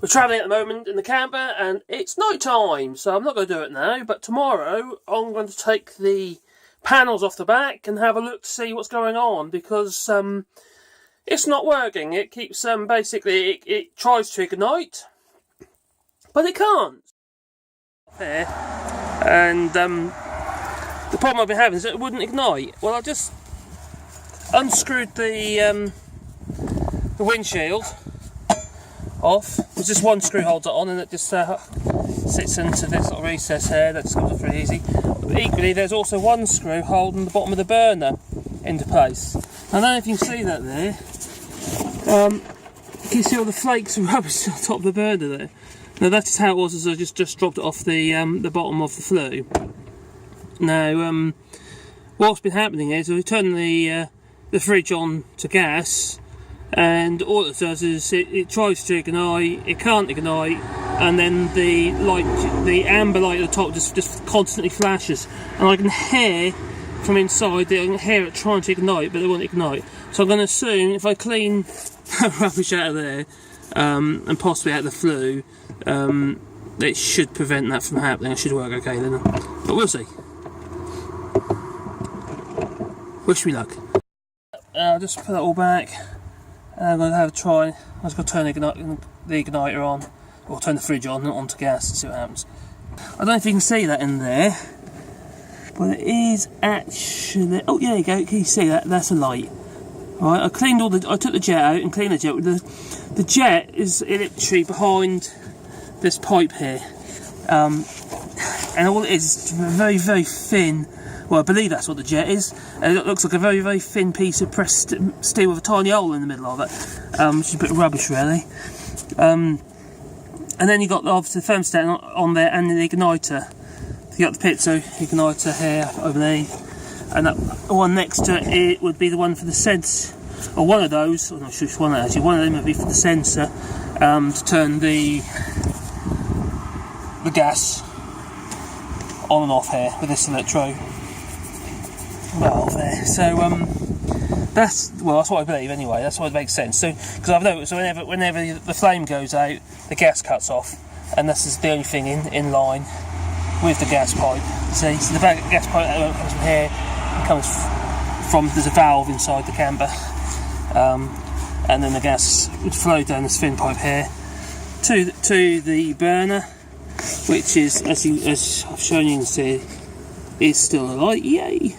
We're travelling at the moment in the camper and it's night time, so I'm not going to do it now, but tomorrow I'm going to take the panels off the back and have a look to see what's going on, because it's not working. It keeps basically it tries to ignite, but it can't. There, and the problem I've been having is that it wouldn't ignite. Well, I just unscrewed the windshield off. There's just one screw holds it on, and it just sits into this little recess here. That just comes off really easy. But equally, there's also one screw holding the bottom of the burner into place. I don't know if you can see that there. You can see all the flakes of rubbish on top of the burner there. Now that's just how it was, as I just dropped it off the bottom of the flue. Now, what's been happening is we turn the fridge on to gas, and all it does is it tries to ignite, it can't ignite, and then the amber light at the top just constantly flashes, and I can hear from inside, I can hear it trying to ignite, but it won't ignite. So I'm going to assume if I clean rubbish out of there, and possibly out of the flue, it should prevent that from happening. It should work okay then, but we'll see. Wish me luck. I'll just put that all back. I'm going to have a try. I'm just going to turn the igniter on, or turn the fridge onto gas and see what happens. I don't know if you can see that in there, but it is actually. Oh, yeah, there you go. Can you see that? That's a light. Right. I took the jet out and cleaned the jet. The jet is literally behind this pipe here, and all it is very, very thin. Well, I believe that's what the jet is. It looks like a very, very thin piece of pressed steel with a tiny hole in the middle of it, which is a bit of rubbish, really. And then you've got obviously the thermastat on there and the igniter. You've got the piezo igniter here, over there, and that one next to it would be the one for the sensor, or one of those. I'm not sure which one actually. One of them would be for the sensor, to turn the gas on and off here with this electrode. Valve there. So that's what I believe anyway. That's what makes sense. So because I've noticed whenever the flame goes out, the gas cuts off, and this is the only thing in line with the gas pipe. See, so the gas pipe comes from here. It comes from, there's a valve inside the camper, and then the gas would flow down this thin pipe here to the burner, which is, as I've shown you, can see, is still alight. Yay!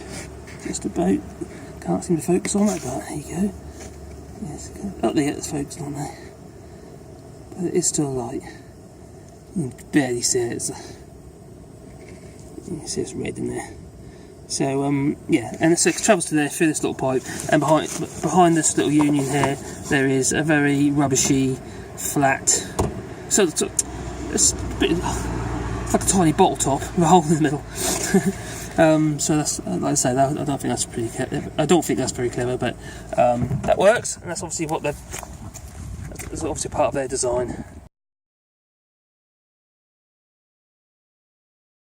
Just about. Can't seem to focus on that, but there you go. Yes, oh, there, it's focused on there. But it is still alight. You can barely see it. You can see it's red in there. So yeah, and so it travels to there through this little pipe, and behind this little union here, there is a very rubbishy, flat. So it's like a tiny bottle top with a hole in the middle. So that's, like I say, I don't think that's pretty clever. I don't think that's very clever, but that works, and that's obviously that's obviously part of their design.